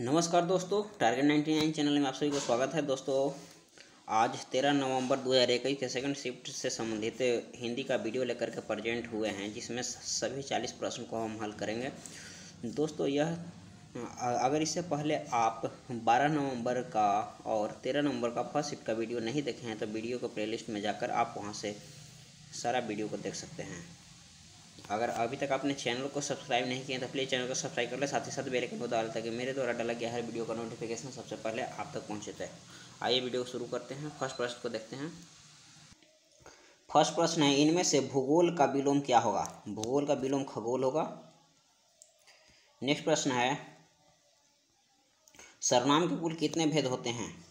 नमस्कार दोस्तों, target 99 channel में आप सभी को स्वागत है। दोस्तों, आज 13 नवंबर 2021 के सेकंड शिफ्ट से संबंधित हिंदी का वीडियो लेकर के प्रेजेंट हुए हैं, जिसमें सभी 40 प्रश्न को हम हल करेंगे। दोस्तों, यह अगर इससे पहले आप 12 नवंबर का और 13 नवंबर का फर्स्ट शिफ्ट का वीडियो नहीं देखे हैं तो वीडियो को प्लेलिस्ट में जाकर आप वहां से सारा वीडियो को देख सकते हैं। अगर अभी तक आपने चैनल को सब्सक्राइब नहीं किया तो प्लीज़ चैनल को सब्सक्राइब कर ले, साथ ही साथ बेल आइकन को दबा लें ताकि मेरे द्वारा डाला गया हर वीडियो का नोटिफिकेशन सबसे पहले आप तक पहुंचे। आइए वीडियो को शुरू करते हैं। फर्स्ट प्रश्न को देखते हैं। फर्स्ट प्रश्न है, इनमें से भूगोल का विलोम क्या होगा? भूगोल का विलोम खगोल होगा। नेक्स्ट प्रश्न है, सर्वनाम के कुल कितने भेद होते हैं?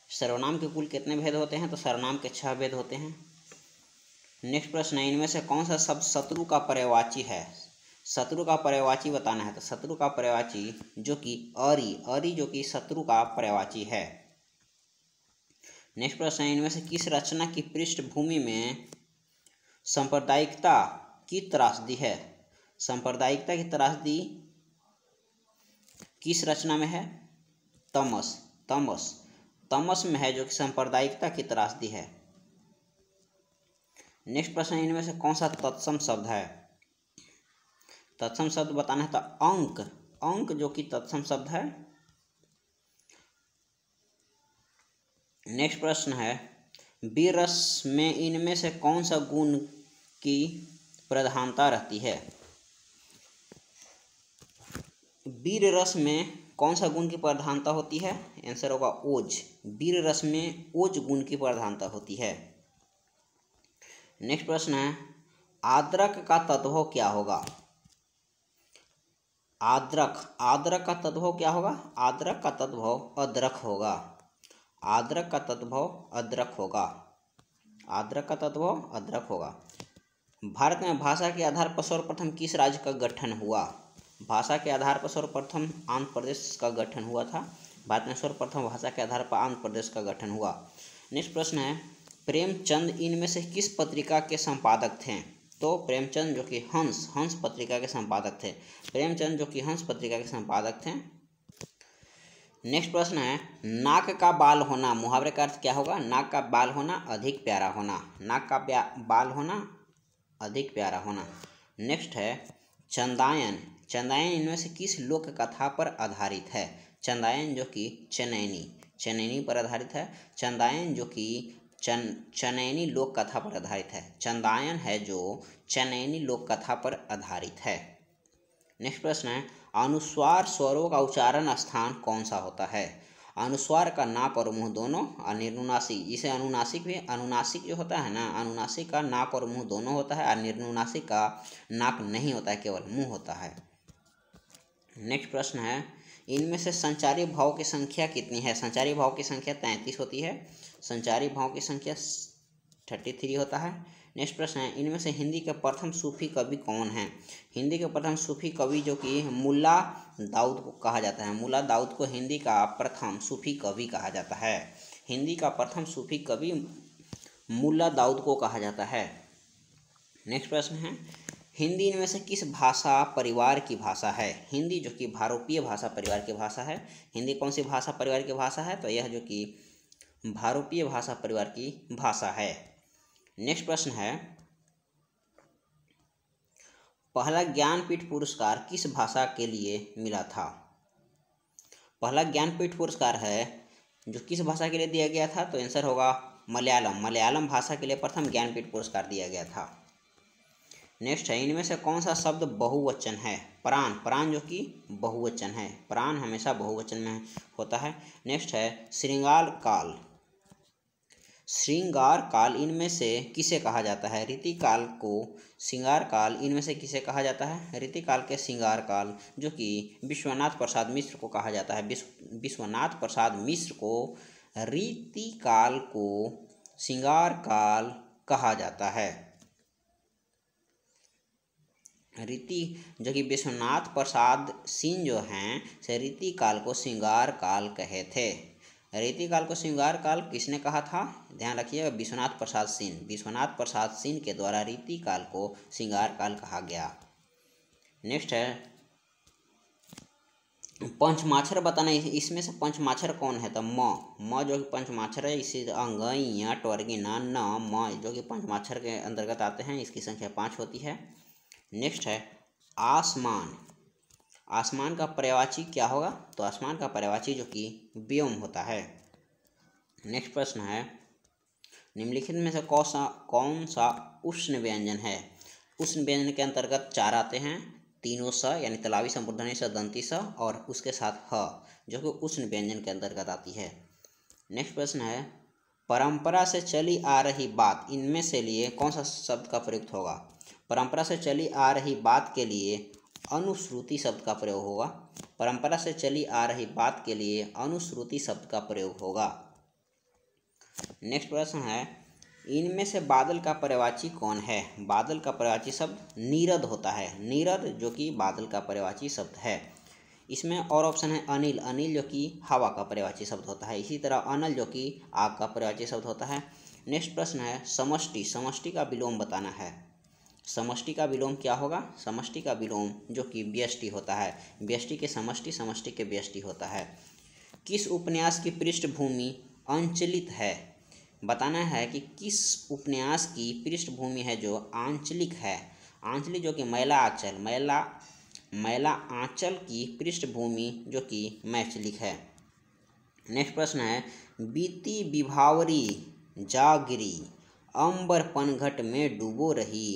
सर्वनाम के कुल कितने भेद होते हैं? तो सर्वनाम के 6 भेद होते हैं। नेक्स्ट प्रश्न है, इनमें से कौन सा शब्द शत्रु का पर्यायवाची है? शत्रु का पर्यायवाची बताना है। तो शत्रु का पर्यायवाची जो कि अरि जो कि शत्रु का पर्यायवाची है। नेक्स्ट प्रश्न है, इनमें से किस रचना की पृष्ठभूमि में सांप्रदायिकता की त्रासदी है? सांप्रदायिकता की त्रासदी किस रचना में है? तमस में है, जो कि सांप्रदायिकता की त्रासदी है। नेक्स्ट प्रश्न है, इनमें से कौन सा तत्सम शब्द है? तत्सम शब्द बताना है। तो अंक जो कि तत्सम शब्द है। नेक्स्ट प्रश्न है, वीर रस में इनमें से कौन सा गुण की प्रधानता रहती है? वीर रस में कौन सा गुण की प्रधानता होती है? आंसर होगा ओज। वीर रस में ओज गुण की प्रधानता होती है। नेक्स्ट प्रश्न है, आद्रक का तद्भव क्या होगा? आद्रक का तद्भव क्या होगा? आद्रक का तद्भव अद्रक होगा। आद्रक का तद्भव अद्रक होगा। आद्रक का तद्भव अद्रक होगा। भारत में भाषा के आधार पर सर्वप्रथम किस राज्य का गठन हुआ? भाषा के आधार पर सर्वप्रथम आंध्र प्रदेश का गठन हुआ था। भारत में सर्वप्रथम भाषा के आधार पर आंध्र प्रदेश का गठन हुआ। नेक्स्ट प्रश्न है, प्रेमचंद इनमें से किस पत्रिका के संपादक थे? तो प्रेमचंद जो कि हंस पत्रिका के संपादक थे। प्रेमचंद जो कि हंस पत्रिका के संपादक थे। नेक्स्ट प्रश्न है, नाक का बाल होना मुहावरे का अर्थ क्या होगा? नाक का बाल होना अधिक प्यारा होना। नाक का बाल होना अधिक प्यारा होना। नेक्स्ट है, चंदायन इनमें से किस लोक कथा पर आधारित है? चंदायन जो कि चनैनी पर आधारित है। चंदायन जो कि चनैनी लोक कथा पर आधारित है। चंदायन है जो चनैनी लोक कथा पर आधारित है। नेक्स्ट प्रश्न है, अनुस्वार स्वरों का उच्चारण स्थान कौन सा होता है? अनुस्वार का नाक और मुंह दोनों, और निर्नुनासिक, जिसे अनुनासिक जो होता है ना, अनुनासिक का नाक और मुंह दोनों होता है, और निर्नुनासिक का नाक नहीं होता है, केवल मुंह होता है। नेक्स्ट प्रश्न है, इनमें से संचारी भाव की संख्या कितनी है? संचारी भाव की संख्या 33 होती है। संचारी भाव की संख्या 33 होता है। नेक्स्ट प्रश्न है, इनमें से हिंदी के प्रथम सूफी कवि कौन हैं? हिंदी के प्रथम सूफी कवि जो कि मुल्ला दाऊद को कहा जाता है। मुल्ला दाऊद को हिंदी का प्रथम सूफी कवि कहा जाता है। हिंदी का प्रथम सूफी कवि मुल्ला दाऊद को कहा जाता है। नेक्स्ट प्रश्न है, हिंदी इनमें से किस भाषा परिवार की भाषा है? हिंदी जो कि भारोपीय भाषा परिवार की भाषा है। हिंदी कौन सी भाषा परिवार की भाषा है? तो यह जो कि भारोपीय भाषा परिवार की भाषा है। नेक्स्ट प्रश्न है, पहला ज्ञानपीठ पुरस्कार किस भाषा के लिए मिला था? पहला ज्ञानपीठ पुरस्कार है जो किस भाषा के लिए दिया गया था? तो आंसर होगा मलयालम भाषा के लिए प्रथम ज्ञानपीठ पुरस्कार दिया गया था। नेक्स्ट है, इनमें से कौन सा शब्द बहुवचन है? प्राण जो कि बहुवचन है। प्राण हमेशा बहुवचन में होता है। नेक्स्ट है, श्रृंगार काल इनमें से किसे कहा जाता है? रीतिकाल को श्रृंगार काल इनमें से किसे कहा जाता है? रीतिकाल के श्रृंगार काल जो कि विश्वनाथ प्रसाद मिश्र को कहा जाता है। विश्वनाथ प्रसाद मिश्र को रीतिकाल को श्रृंगार काल कहा जाता है। रीति जो कि विश्वनाथ प्रसाद सिंह जो हैं से रीतिकाल को श्रृंगार काल कहे थे। रीतिकाल को श्रृंगार काल किसने कहा था? ध्यान रखिएगा, विश्वनाथ प्रसाद सिंह। विश्वनाथ प्रसाद सिंह के द्वारा रीतिकाल को श्रृंगार काल कहा गया। नेक्स्ट है, पंचमाक्षर बताना, इसमें से पंचमाक्षर कौन है? तो म जो कि पंचमाक्षर है। इसी अंग टवर्गी न म जो कि पंचमाक्षर के अंतर्गत आते हैं। इसकी संख्या 5 होती है। नेक्स्ट है आसमान। आसमान का पर्यायवाची क्या होगा? तो आसमान का पर्यायवाची जो कि व्योम होता है। नेक्स्ट प्रश्न है निम्नलिखित में से कौन सा उष्ण व्यंजन है? उष्ण व्यंजन के अंतर्गत 4 आते हैं, तीनों स यानी तालवी संपूर्धनी स दंती स और उसके साथ ह जो कि उष्ण व्यंजन के अंतर्गत आती है। नेक्स्ट प्रश्न है परंपरा से चली आ रही बात, इनमें से लिए कौन सा शब्द का प्रयुक्त होगा? परंपरा से चली आ रही बात के लिए अनुश्रुति शब्द का प्रयोग होगा। परंपरा से चली आ रही बात के लिए अनुश्रुति शब्द का प्रयोग होगा। नेक्स्ट प्रश्न है इनमें से बादल का पर्यायवाची कौन है? बादल का पर्यायवाची शब्द नीरद होता है। नीरद जो कि बादल का पर्यायवाची शब्द है। इसमें और ऑप्शन है अनिल। अनिल जो कि हवा का पर्यायवाची शब्द होता है। इसी तरह अनल जो कि आग का पर्यायवाची शब्द होता है। नेक्स्ट प्रश्न है समष्टि। समष्टि का विलोम बताना है। समष्टि का विलोम क्या होगा? समष्टि का विलोम जो कि व्यष्टि होता है। व्यष्टि के समष्टि, समष्टि के व्यष्टि होता है। किस उपन्यास की पृष्ठभूमि आंचलिक है? बताना है कि किस उपन्यास की पृष्ठभूमि है जो आंचलिक है। आंचलिक जो कि मैला आंचल, मैला आंचल की पृष्ठभूमि जो कि मैथिलिक है। नेक्स्ट प्रश्न है बीती विभावरी जागिरी अंबर पनघट में डूबो रही,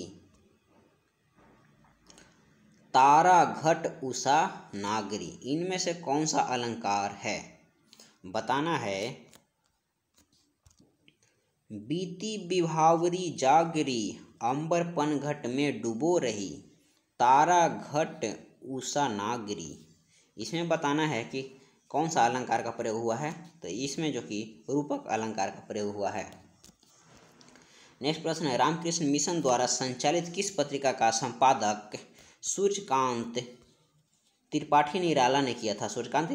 तारा घट उषा नागरी, इनमें से कौन सा अलंकार है? बताना है बीती विभावरी जागरी अंबर पनघट में डूबो रही, तारा घट उषा नागरी। इसमें बताना है कि कौन सा अलंकार का प्रयोग हुआ है? तो इसमें जो कि रूपक अलंकार का प्रयोग हुआ है। नेक्स्ट प्रश्न है रामकृष्ण मिशन द्वारा संचालित किस पत्रिका का संपादक सूर्यकांत त्रिपाठी निराला ने किया था? सूर्यकांत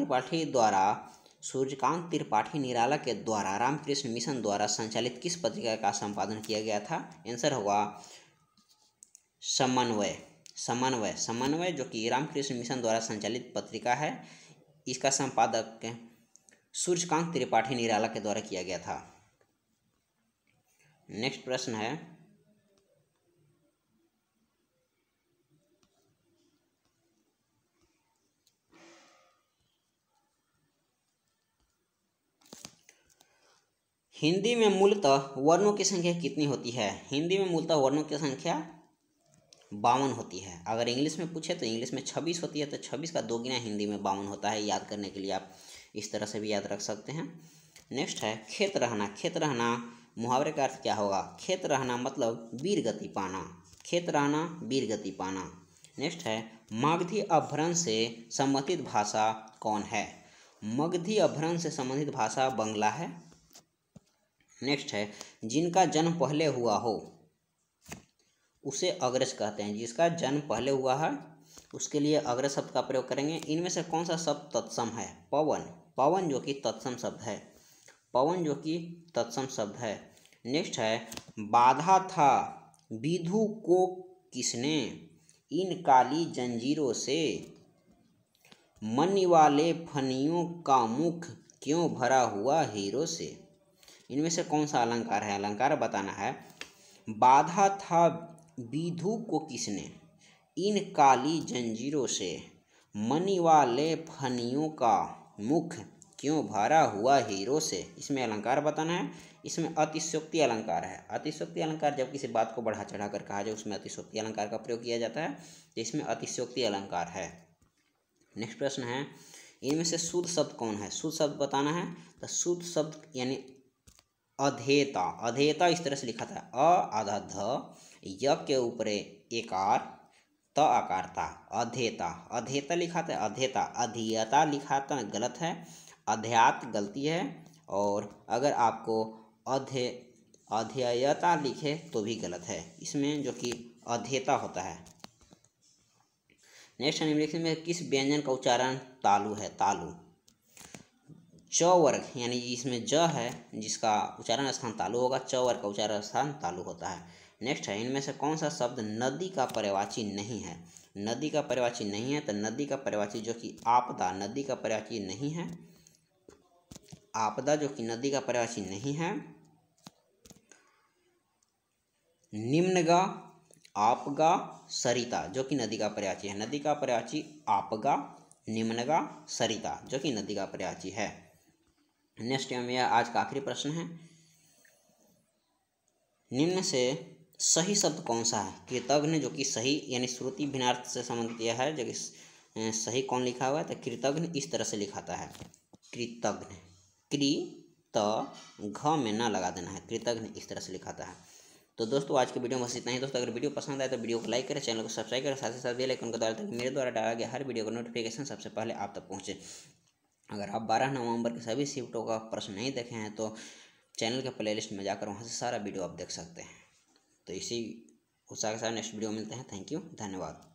त्रिपाठी निराला के द्वारा रामकृष्ण मिशन द्वारा संचालित किस पत्रिका का संपादन किया गया था? आंसर होगा समन्वय। समन्वय जो कि रामकृष्ण मिशन द्वारा संचालित पत्रिका है, इसका संपादक सूर्यकांत त्रिपाठी निराला के द्वारा किया गया था। नेक्स्ट प्रश्न है हिंदी में मूलतः वर्णों की संख्या कितनी होती है? हिंदी में मूलतः वर्णों की संख्या 52 होती है। अगर इंग्लिश में पूछे तो इंग्लिश में 26 होती है, तो 26 का 2 गुना हिंदी में 52 होता है। याद करने के लिए आप इस तरह से भी याद रख सकते हैं। नेक्स्ट है खेत रहना। खेत रहना मुहावरे का अर्थ क्या होगा? खेत रहना मतलब वीर गति पाना। खेत रहना वीर गति पाना। नेक्स्ट है मगधी अपभ्रंश से संबंधित भाषा कौन है? मगधी अपभ्रंश से संबंधित भाषा बंगला है। नेक्स्ट है जिनका जन्म पहले हुआ हो उसे अग्रज कहते हैं। जिसका जन्म पहले हुआ है उसके लिए अग्रज शब्द का प्रयोग करेंगे। इनमें से कौन सा शब्द तत्सम है? पवन। पवन जो कि तत्सम शब्द है। पवन जो कि तत्सम शब्द है। नेक्स्ट है बाधा था विधु को किसने, इन काली जंजीरों से, मनी वाले फनियों का मुख क्यों भरा हुआ हीरो से। इनमें से कौन सा अलंकार है? अलंकार बताना है बाधा था विधु को किसने, इन काली जंजीरों से, मनी वाले फनियों का मुख क्यों भरा हुआ हीरो से। इसमें अलंकार बताना है। इसमें अतिशयोक्ति अलंकार है। अतिशयोक्ति अलंकार जब किसी बात को बढ़ा चढ़ा कर कहा जाए उसमें अतिशयोक्ति अलंकार का प्रयोग किया जाता है। तो इसमें अतिशयोक्ति अलंकार है। नेक्स्ट प्रश्न है इनमें से शुद्ध शब्द कौन है? शुद्ध शब्द बताना है। तो शुद्ध शब्द यानी अधेयता। अधेयता इस तरह से लिखा था अ आधा ध य के ऊपर एकार त आकार ता, अधेयता। अधेयता लिखा था अधेयता। अधीयता लिखा था गलत है। अध्यात गलती है। और अगर आपको अध्ययता लिखे तो भी गलत है। इसमें जो कि अधेयता होता है। नेक्स्ट निम्नलिखित में किस व्यंजन का उच्चारण तालु है? तालु च वर्ग यानी इसमें ज है जिसका उच्चारण स्थान तालु होगा। च वर्ग का उच्चारण स्थान तालु होता है। नेक्स्ट है इनमें से कौन सा शब्द नदी का पर्यायवाची नहीं है? नदी का पर्यायवाची नहीं है, तो नदी का पर्यायवाची जो कि आपदा, नदी का पर्यायवाची नहीं है, आपदा जो कि नदी का पर्यायवाची नहीं है। निम्नगा, आपगा, सरिता जो कि नदी का पर्यायवाची है। नदी का पर्यायवाची आपगा, निम्नगा, सरिता जो कि नदी का पर्यायवाची है। नेक्स्ट में आज का आखिरी प्रश्न है, निम्न से सही शब्द कौन सा है? कृतघ्न जो कि सही यानी श्रुति भिन्नार्थ से संबंध किया है, जो कि सही कौन लिखा हुआ है? तो कृतघ्न इस तरह से लिखाता है, कृतघ्न, क्री त घ में ना लगा देना है, कृतघ्न इस तरह से लिखाता है। तो दोस्तों आज की वीडियो में बस इतना ही। दोस्तों अगर वीडियो पसंद आए तो वीडियो को लाइक करें, चैनल को सब्सक्राइब करें, साथ ही साथ बेल आइकन को दबाएं ताकि मेरे द्वारा डाला गया हर वीडियो का नोटिफिकेशन सबसे पहले आप तक पहुंचे। अगर आप 12 नवंबर के सभी शिफ्टों का प्रश्न नहीं देखे हैं तो चैनल के प्लेलिस्ट में जाकर वहाँ से सारा वीडियो आप देख सकते हैं। तो इसी उत्साह के साथ नेक्स्ट वीडियो मिलते हैं। थैंक यू, धन्यवाद।